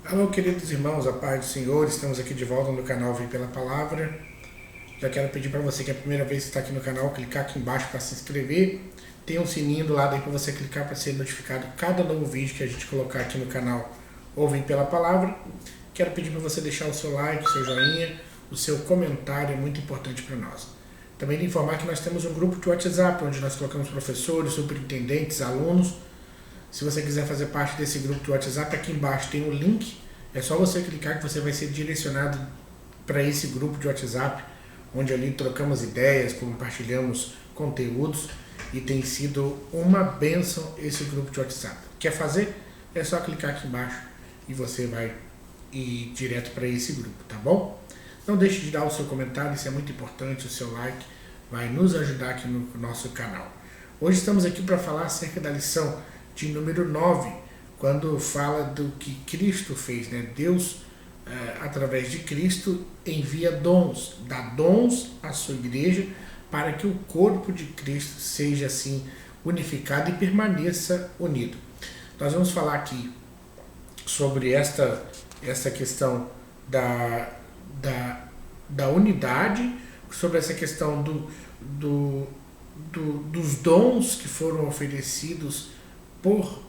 Alô, queridos irmãos, a paz do Senhor, estamos aqui de volta no canal Vem Pela Palavra. Já quero pedir para você que é a primeira vez que está aqui no canal, clicar aqui embaixo para se inscrever. Tem um sininho do lado aí para você clicar para ser notificado cada novo vídeo que a gente colocar aqui no canal ou Vem Pela Palavra. Quero pedir para você deixar o seu like, o seu joinha, o seu comentário, é muito importante para nós. Também lhe informar que nós temos um grupo de WhatsApp, onde nós colocamos professores, superintendentes, alunos. Se você quiser fazer parte desse grupo de WhatsApp, aqui embaixo tem um link. É só você clicar que você vai ser direcionado para esse grupo de WhatsApp, onde ali trocamos ideias, compartilhamos conteúdos e tem sido uma bênção esse grupo de WhatsApp. Quer fazer? É só clicar aqui embaixo e você vai ir direto para esse grupo, tá bom? Não deixe de dar o seu comentário, isso é muito importante, o seu like vai nos ajudar aqui no nosso canal. Hoje estamos aqui para falar acerca da lição de número 9, quando fala do que Cristo fez, né? Deus, através de Cristo, envia dons, dá dons à sua igreja para que o corpo de Cristo seja assim unificado e permaneça unido. Nós vamos falar aqui sobre esta questão da unidade, sobre essa questão dos dons que foram oferecidos por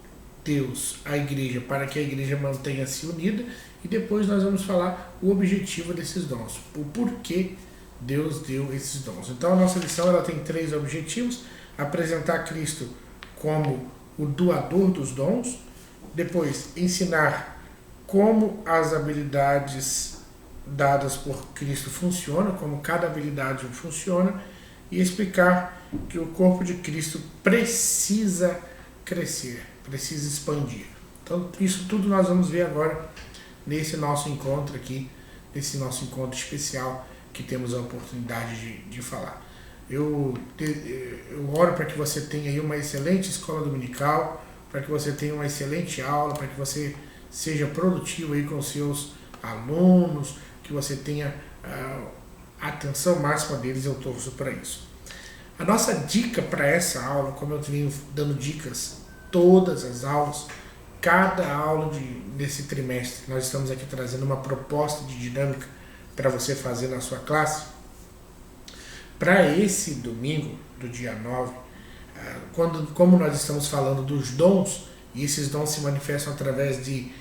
Deus à igreja, para que a igreja mantenha-se unida, e depois nós vamos falar o objetivo desses dons, o porquê Deus deu esses dons. Então a nossa lição ela tem 3 objetivos: apresentar Cristo como o doador dos dons, depois ensinar como as habilidades dadas por Cristo funcionam, como cada habilidade funciona, e explicar que o corpo de Cristo precisa crescer, precisa expandir. Então isso tudo nós vamos ver agora nesse nosso encontro aqui, nesse nosso encontro especial que temos a oportunidade de falar. Eu oro para que você tenha aí uma excelente escola dominical, para que você tenha uma excelente aula, para que você seja produtivo aí com seus alunos, que você tenha a atenção máxima deles, eu torço para isso. A nossa dica para essa aula, como eu venho dando dicas todas as aulas, cada aula desse trimestre, nós estamos aqui trazendo uma proposta de dinâmica para você fazer na sua classe. Para esse domingo, do dia 9, como nós estamos falando dos dons, e esses dons se manifestam através de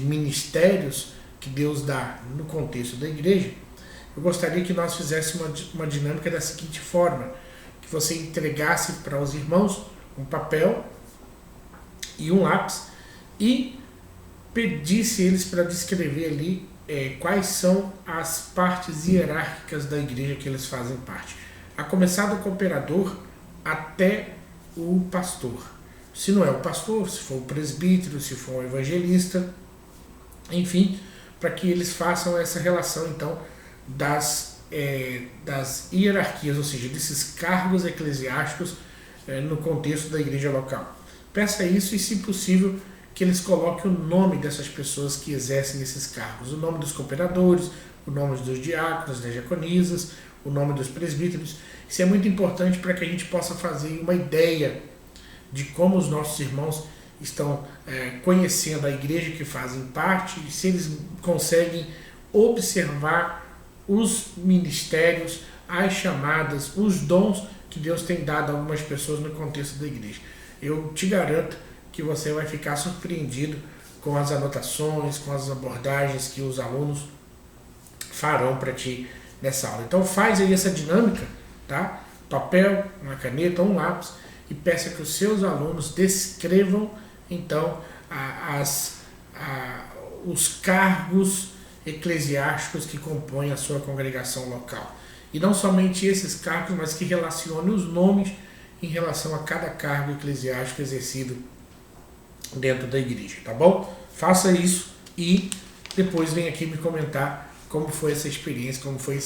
ministérios que Deus dá no contexto da igreja, eu gostaria que nós fizéssemos uma dinâmica da seguinte forma: que você entregasse para os irmãos um papel e um lápis e pedisse eles para descrever ali quais são as partes hierárquicas da igreja que eles fazem parte, a começar do cooperador até o pastor. Se não é o pastor, se for o presbítero, se for o evangelista, enfim, para que eles façam essa relação então das hierarquias, ou seja, desses cargos eclesiásticos no contexto da igreja local. Peça isso e, se possível, que eles coloquem o nome dessas pessoas que exercem esses cargos, o nome dos cooperadores, o nome dos diáconos, das diaconisas, o nome dos presbíteros. Isso é muito importante para que a gente possa fazer uma ideia de como os nossos irmãos estão conhecendo a igreja que fazem parte, e se eles conseguem observar os ministérios, as chamadas, os dons que Deus tem dado a algumas pessoas no contexto da igreja. Eu te garanto que você vai ficar surpreendido com as anotações, com as abordagens que os alunos farão para ti nessa aula. Então faz aí essa dinâmica, tá? Papel, uma caneta, um lápis, e peça que os seus alunos descrevam então os cargos eclesiásticos que compõem a sua congregação local. E não somente esses cargos, mas que relacione os nomes em relação a cada cargo eclesiástico exercido dentro da igreja, tá bom? Faça isso e depois vem aqui me comentar como foi essa experiência, como foi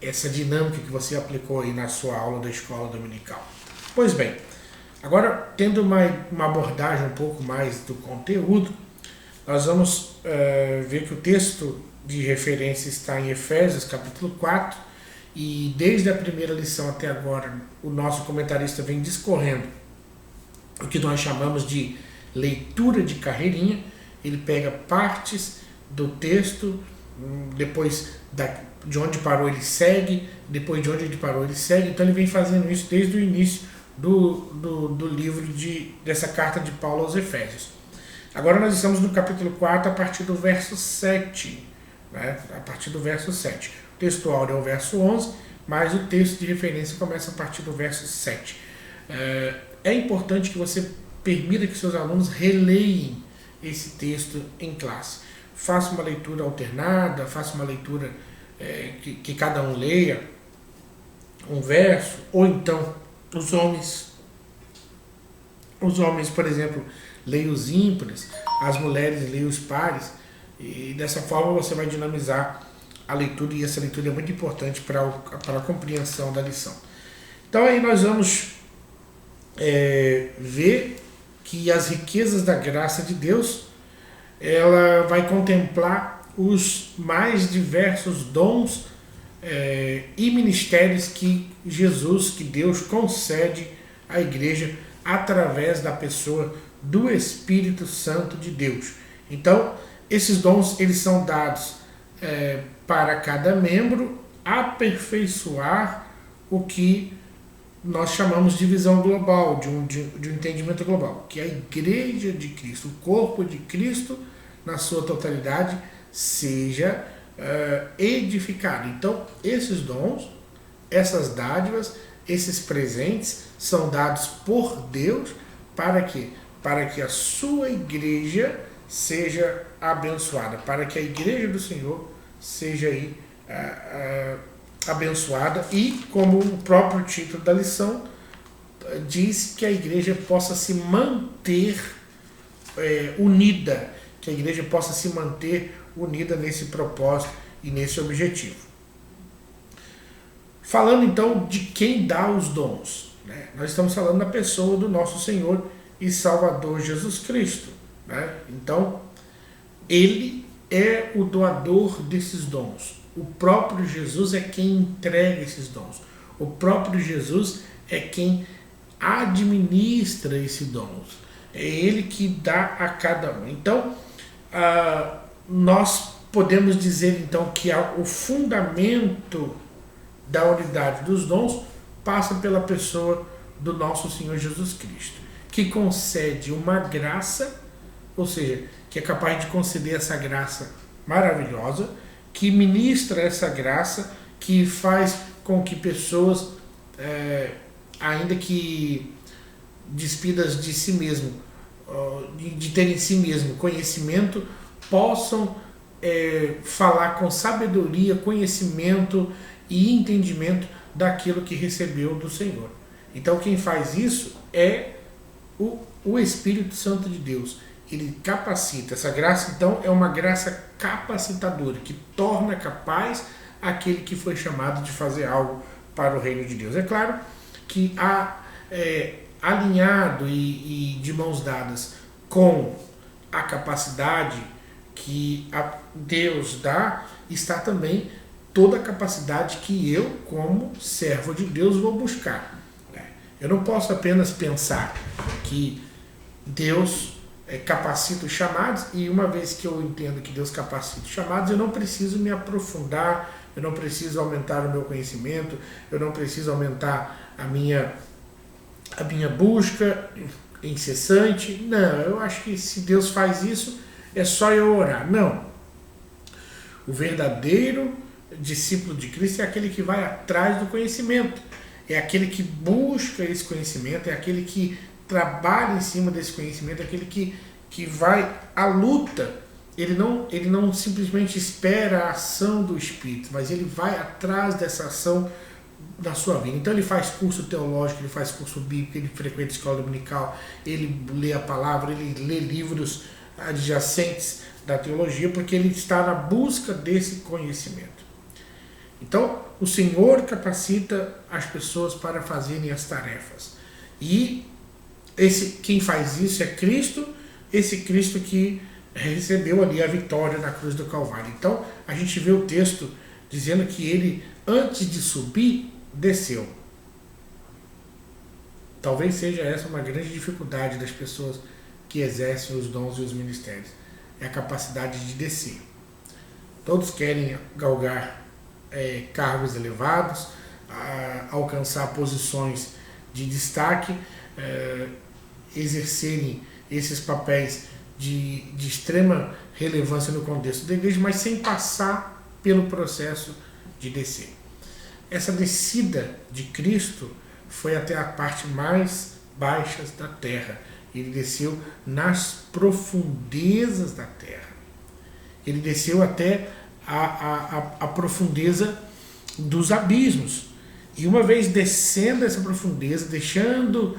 essa dinâmica que você aplicou aí na sua aula da escola dominical. Pois bem, agora tendo uma abordagem um pouco mais do conteúdo, nós vamos ver que o texto de referência está em Efésios capítulo 4, e desde a primeira lição até agora o nosso comentarista vem discorrendo o que nós chamamos de leitura de carreirinha. ele pega partes do texto, depois de onde parou ele segue, depois de onde ele parou ele segue. Então ele vem fazendo isso desde o início do livro dessa carta de Paulo aos Efésios. Agora nós estamos no capítulo 4, a partir do verso 7. Né? A partir do verso 7. O texto áureo é o verso 11, mas o texto de referência começa a partir do verso 7. É importante que você permita que seus alunos releiem esse texto em classe. Faça uma leitura alternada, faça uma leitura que cada um leia um verso, ou então os homens, por exemplo, leiam os ímpares, as mulheres leiam os pares, e dessa forma você vai dinamizar a leitura, e essa leitura é muito importante para a compreensão da lição. Então aí nós vamos ver que as riquezas da graça de Deus, ela vai contemplar os mais diversos dons e ministérios que Deus concede à igreja através da pessoa do Espírito Santo de Deus. Então, esses dons eles são dados para cada membro aperfeiçoar o que nós chamamos de visão global, de um entendimento global, que a igreja de Cristo, o corpo de Cristo, na sua totalidade, seja edificado. Então, esses dons, essas dádivas, esses presentes são dados por Deus para quê? Para que a sua igreja seja abençoada, para que a igreja do Senhor seja aí abençoada, e como o próprio título da lição diz, que a igreja possa se manter unida, que a igreja possa se manter unida nesse propósito e nesse objetivo. Falando então de quem dá os dons, né? Nós estamos falando da pessoa do nosso Senhor e Salvador Jesus Cristo, né? Então, ele é o doador desses dons. O próprio Jesus é quem entrega esses dons. O próprio Jesus é quem administra esses dons. É ele que dá a cada um. Então, nós podemos dizer então que o fundamento da unidade dos dons passa pela pessoa do nosso Senhor Jesus Cristo, que concede uma graça, ou seja, que é capaz de conceder essa graça maravilhosa, que ministra essa graça, que faz com que pessoas, ainda que despidas de si mesmo, de ter em si mesmo conhecimento, possam falar com sabedoria, conhecimento e entendimento daquilo que recebeu do Senhor. Então quem faz isso é o Espírito Santo de Deus. Ele capacita. Essa graça então é uma graça capacitadora, que torna capaz aquele que foi chamado de fazer algo para o reino de Deus. É claro que alinhado e de mãos dadas com a capacidade que Deus dá, está também toda a capacidade que eu, como servo de Deus, vou buscar. Eu não posso apenas pensar que Deus capacita os chamados, e uma vez que eu entendo que Deus capacita os chamados, eu não preciso me aprofundar, eu não preciso aumentar o meu conhecimento, eu não preciso aumentar a minha busca incessante. Não, eu acho que se Deus faz isso, é só eu orar. Não. O verdadeiro discípulo de Cristo é aquele que vai atrás do conhecimento, é aquele que busca esse conhecimento, é aquele que trabalha em cima desse conhecimento, é aquele que vai à luta. Ele não simplesmente espera a ação do Espírito, mas ele vai atrás dessa ação na sua vida. Então ele faz curso teológico, ele faz curso bíblico, ele frequenta escola dominical, ele lê a palavra, ele lê livros adjacentes da teologia, porque ele está na busca desse conhecimento. Então, o Senhor capacita as pessoas para fazerem as tarefas. E quem faz isso é Cristo, esse Cristo que recebeu ali a vitória na cruz do Calvário. Então, a gente vê o texto dizendo que ele, antes de subir, desceu. Talvez seja essa uma grande dificuldade das pessoas que exercem os dons e os ministérios. é a capacidade de descer. Todos querem galgar cargos elevados, alcançar posições de destaque, exercerem esses papéis de extrema relevância no contexto da igreja, mas sem passar pelo processo de descer. Essa descida de Cristo foi até a parte mais baixa da terra. Ele desceu nas profundezas da terra. Ele desceu até a profundeza dos abismos. E uma vez descendo essa profundeza, deixando,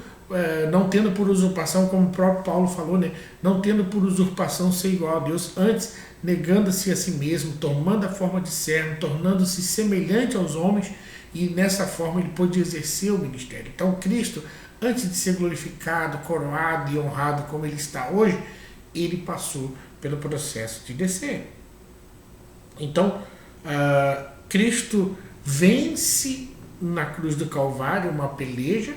não tendo por usurpação, como o próprio Paulo falou, né? Não tendo por usurpação ser igual a Deus, antes negando-se a si mesmo, tomando a forma de servo, tornando-se semelhante aos homens, e nessa forma ele pôde exercer o ministério. Então Cristo, antes de ser glorificado, coroado e honrado como ele está hoje, ele passou pelo processo de descer. Então, Cristo vence na cruz do Calvário uma peleja,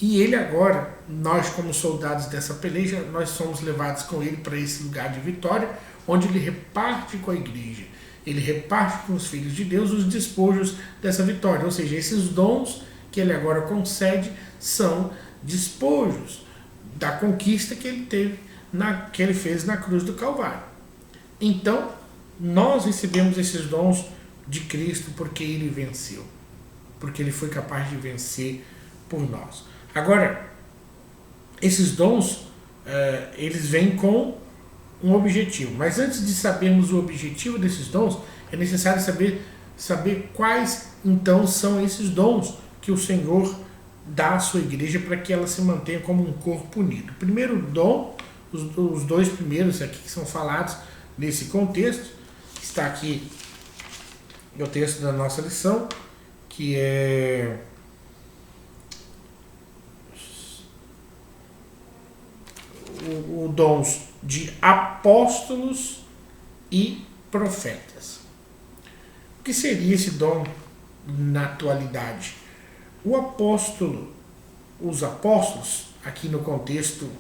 e ele agora, nós como soldados dessa peleja, nós somos levados com ele para esse lugar de vitória, onde ele reparte com a igreja, ele reparte com os filhos de Deus os despojos dessa vitória, ou seja, esses dons que ele agora concede são despojos da conquista que ele teve, que ele fez na cruz do Calvário. Então, nós recebemos esses dons de Cristo porque ele venceu, porque ele foi capaz de vencer por nós. Agora, esses dons, eles vêm com um objetivo, mas antes de sabermos o objetivo desses dons, é necessário saber quais então são esses dons que o Senhor dá à sua igreja para que ela se mantenha como um corpo unido. O primeiro dom, os dois primeiros aqui que são falados nesse contexto, está aqui no texto da nossa lição, que é o dons de apóstolos e profetas. O que seria esse dom na atualidade? Os apóstolos, aqui no contexto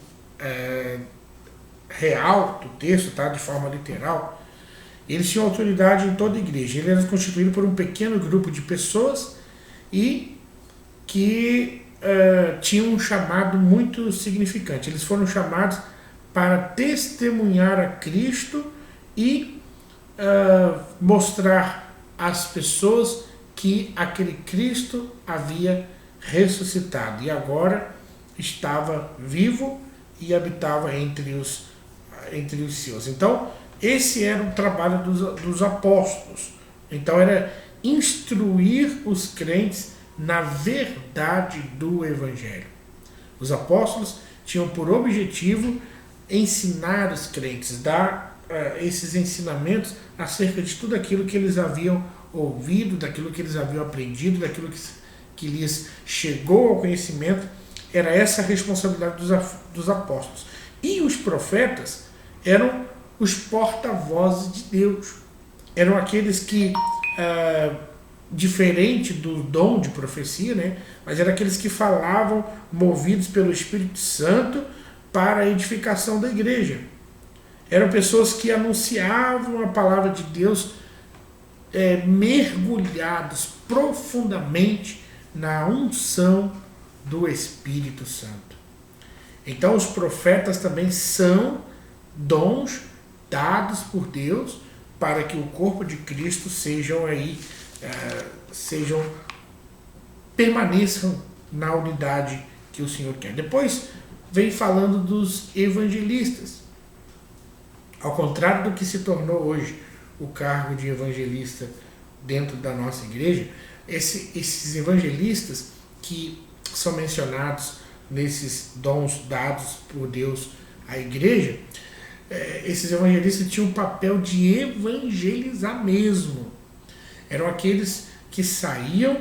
real do texto, tá? De forma literal, eles tinham autoridade em toda a igreja. Ele era constituído por um pequeno grupo de pessoas e que tinham um chamado muito significante. Eles foram chamados para testemunhar a Cristo e mostrar às pessoas que aquele Cristo havia ressuscitado e agora estava vivo e habitava entre os seus. Então, esse era o trabalho dos apóstolos. Então, era instruir os crentes na verdade do Evangelho. Os apóstolos tinham por objetivo ensinar os crentes, dar esses ensinamentos acerca de tudo aquilo que eles haviam ouvido, daquilo que eles haviam aprendido, daquilo que lhes chegou ao conhecimento. Era essa a responsabilidade dos apóstolos. E os profetas eram os porta-vozes de Deus. Eram aqueles que, diferente do dom de profecia, né, mas eram aqueles que falavam movidos pelo Espírito Santo para a edificação da igreja. Eram pessoas que anunciavam a palavra de Deus mergulhados profundamente na unção do Espírito Santo. Então os profetas também são dons dados por Deus para que o corpo de Cristo permaneçam na unidade que o Senhor quer. Depois vem falando dos evangelistas. Ao contrário do que se tornou hoje o cargo de evangelista dentro da nossa igreja, esses evangelistas que são mencionados nesses dons dados por Deus à igreja, esses evangelistas tinham o papel de evangelizar mesmo. Eram aqueles que saíam,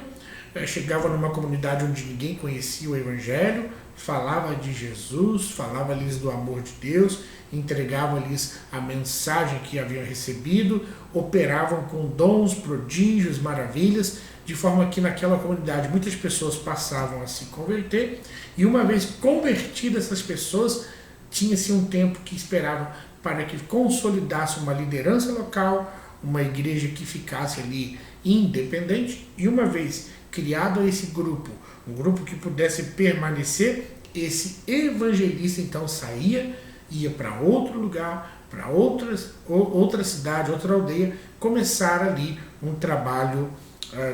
chegavam numa comunidade onde ninguém conhecia o Evangelho, falava de Jesus, falava-lhes do amor de Deus, entregavam-lhes a mensagem que haviam recebido, operavam com dons, prodígios, maravilhas, de forma que naquela comunidade muitas pessoas passavam a se converter, e uma vez convertidas essas pessoas, tinha-se um tempo que esperavam para que consolidasse uma liderança local, uma igreja que ficasse ali independente, e uma vez criado esse grupo, um grupo que pudesse permanecer, esse evangelista então saía, ia para outro lugar, para outra cidade, outra aldeia, começar ali um trabalho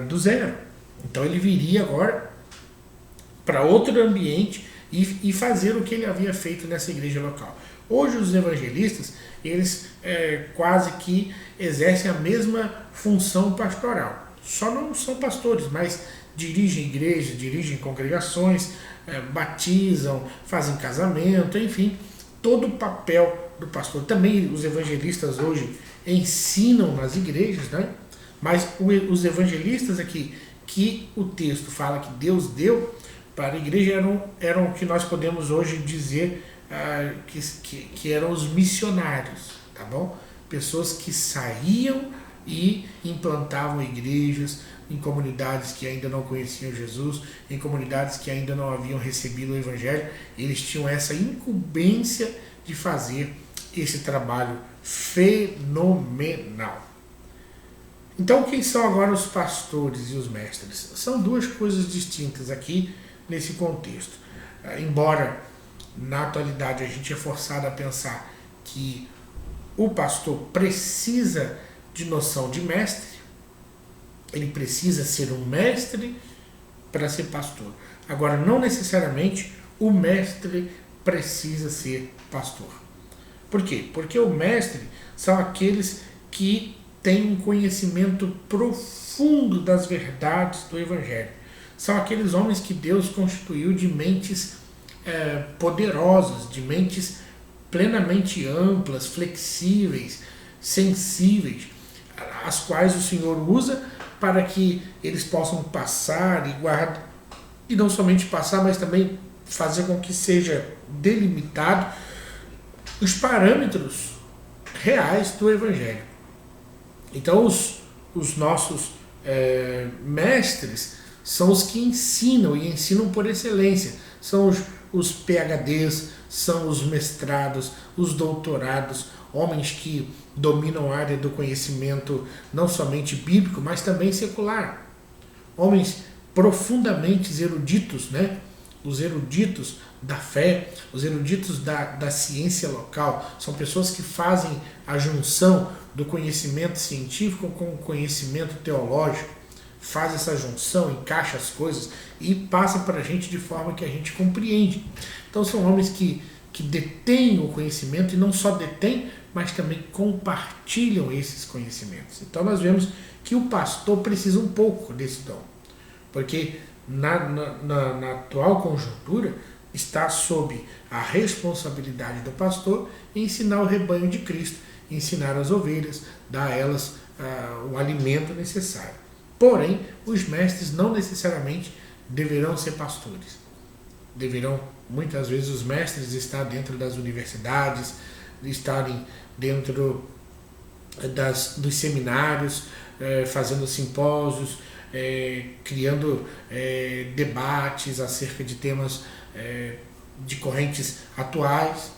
do zero. Então ele viria agora para outro ambiente e fazer o que ele havia feito nessa igreja local. Hoje os evangelistas, eles quase que exercem a mesma função pastoral. Só não são pastores, mas dirigem igrejas, dirigem congregações, batizam, fazem casamento, enfim, todo o papel do pastor. Também os evangelistas hoje ensinam nas igrejas, né? Mas os evangelistas aqui, que o texto fala que Deus deu para a igreja, eram o que nós podemos hoje dizer que eram os missionários, tá bom? Pessoas que saíam e implantavam igrejas em comunidades que ainda não conheciam Jesus, em comunidades que ainda não haviam recebido o Evangelho. Eles tinham essa incumbência de fazer esse trabalho fenomenal. Então, quem são agora os pastores e os mestres? São duas coisas distintas aqui nesse contexto. Embora na atualidade a gente é forçado a pensar que o pastor precisa de noção de mestre, ele precisa ser um mestre para ser pastor. Agora, não necessariamente o mestre precisa ser pastor. Por quê? Porque o mestre são aqueles que têm um conhecimento profundo das verdades do Evangelho. São aqueles homens que Deus constituiu de mentes poderosas, de mentes plenamente amplas, flexíveis, sensíveis, as quais o Senhor usa para que eles possam passar e guardar, e não somente passar, mas também fazer com que seja delimitado os parâmetros reais do Evangelho. Então os nossos mestres são os que ensinam, e ensinam por excelência. São os PhDs, são os mestrados, os doutorados, homens que dominam a área do conhecimento não somente bíblico, mas também secular. Homens profundamente eruditos, né? Os eruditos da fé, os eruditos da ciência local. São pessoas que fazem a junção do conhecimento científico com o conhecimento teológico, faz essa junção, encaixa as coisas e passa para a gente de forma que a gente compreende. Então são homens que detêm o conhecimento, e não só detêm, mas também compartilham esses conhecimentos. Então nós vemos que o pastor precisa um pouco desse dom, porque na atual conjuntura está sob a responsabilidade do pastor ensinar o rebanho de Cristo, ensinar as ovelhas, dar a elas o alimento necessário. Porém, os mestres não necessariamente deverão ser pastores. Deverão, muitas vezes, os mestres estar dentro das universidades, estarem dentro dos seminários, fazendo simpósios, criando debates acerca de temas de correntes atuais.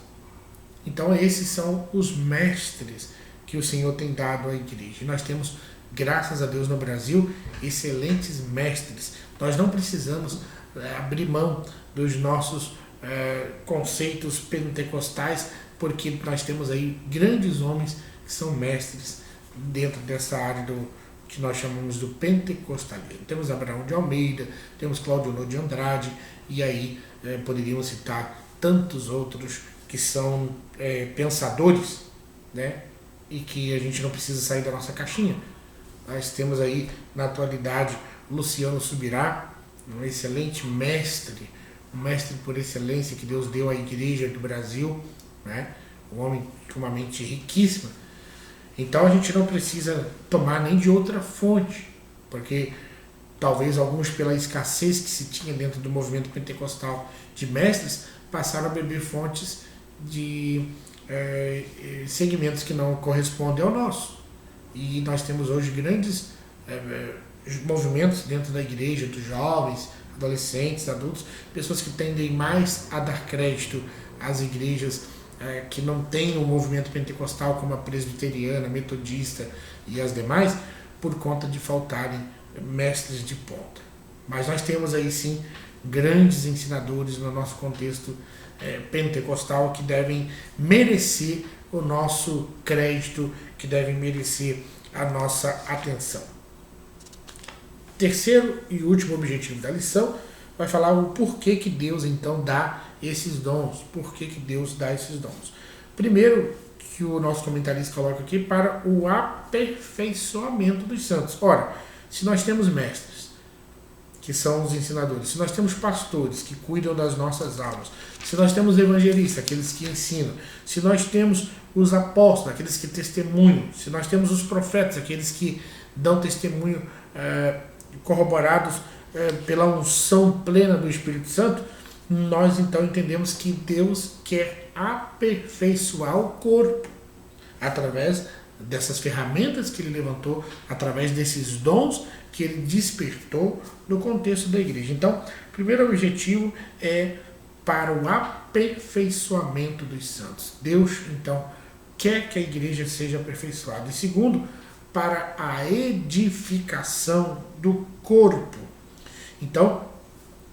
Então esses são os mestres que o Senhor tem dado à igreja. E nós temos, graças a Deus, no Brasil, excelentes mestres. Nós não precisamos abrir mão dos nossos conceitos pentecostais, porque nós temos aí grandes homens que são mestres dentro dessa área que nós chamamos do pentecostalismo. Temos Abraão de Almeida, temos Cláudio Ono de Andrade, e aí poderíamos citar tantos outros que são pensadores, né? E que a gente não precisa sair da nossa caixinha. Nós temos aí, na atualidade, Luciano Subirá, um excelente mestre, um mestre por excelência que Deus deu à igreja do Brasil, né? Um homem com uma mente riquíssima. Então a gente não precisa tomar nem de outra fonte, porque talvez alguns, pela escassez que se tinha dentro do movimento pentecostal de mestres, passaram a beber fontes de segmentos que não correspondem ao nosso. E nós temos hoje grandes movimentos dentro da igreja, dos jovens, adolescentes, adultos, pessoas que tendem mais a dar crédito às igrejas que não tem o movimento pentecostal como a presbiteriana, metodista e as demais, por conta de faltarem mestres de ponta. Mas nós temos aí sim grandes ensinadores no nosso contexto pentecostal que devem merecer o nosso crédito, que devem merecer a nossa atenção. Terceiro e último objetivo da lição vai falar o porquê que Deus então dá esses dons, por que Deus dá esses dons. Primeiro, que o nosso comentarista coloca aqui, para o aperfeiçoamento dos santos. Ora, se nós temos mestres, que são os ensinadores, se nós temos pastores que cuidam das nossas almas, se nós temos evangelistas, aqueles que ensinam, se nós temos os apóstolos, aqueles que testemunham, se nós temos os profetas, aqueles que dão testemunho corroborados pela unção plena do Espírito Santo, nós então entendemos que Deus quer aperfeiçoar o corpo através dessas ferramentas que ele levantou, através desses dons que ele despertou no contexto da igreja. Então, o primeiro objetivo é para o aperfeiçoamento dos santos. Deus, então, quer que a igreja seja aperfeiçoada. E segundo, para a edificação do corpo. Então,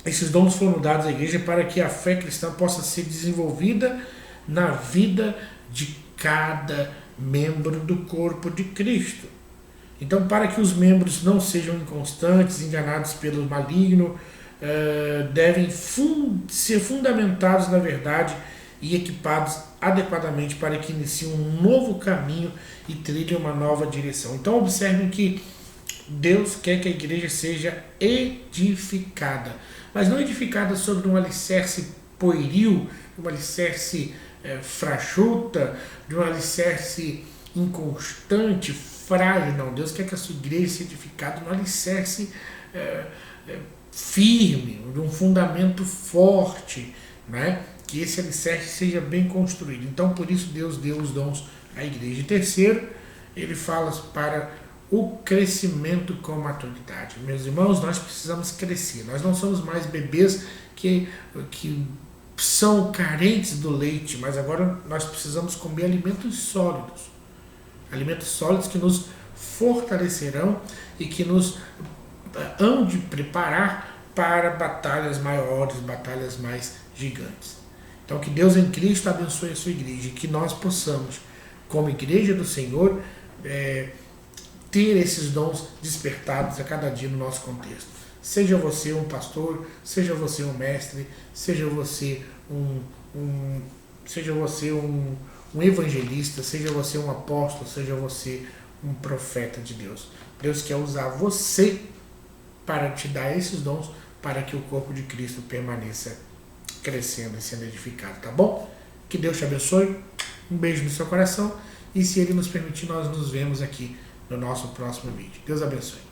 esses dons foram dados à igreja para que a fé cristã possa ser desenvolvida na vida de cada membro do corpo de Cristo. Então, para que os membros não sejam inconstantes, enganados pelo maligno, devem ser fundamentados na verdade e equipados adequadamente para que iniciem um novo caminho e trilhem uma nova direção. Então, observem que Deus quer que a igreja seja edificada, mas não edificada sobre um alicerce pueril, um alicerce frachuta, de um alicerce inconstante, frágil. Não, Deus quer que a sua igreja seja edificada no alicerce firme, de um fundamento forte, né? Que esse alicerce seja bem construído. Então, por isso, Deus deu os dons à igreja. E terceiro, ele fala para o crescimento com maturidade. Meus irmãos, nós precisamos crescer. Nós não somos mais bebês que são carentes do leite, mas agora nós precisamos comer alimentos sólidos. Alimentos sólidos que nos fortalecerão e que nos hão de preparar para batalhas maiores, batalhas mais gigantes. Então, que Deus em Cristo abençoe a sua igreja e que nós possamos, como igreja do Senhor, ter esses dons despertados a cada dia no nosso contexto. Seja você um pastor, seja você um mestre, seja você um evangelista, seja você um apóstolo, seja você um profeta de Deus. Deus quer usar você para te dar esses dons, para que o corpo de Cristo permaneça crescendo e sendo edificado, tá bom? Que Deus te abençoe, um beijo no seu coração e se Ele nos permitir, nós nos vemos aqui no nosso próximo vídeo. Deus abençoe.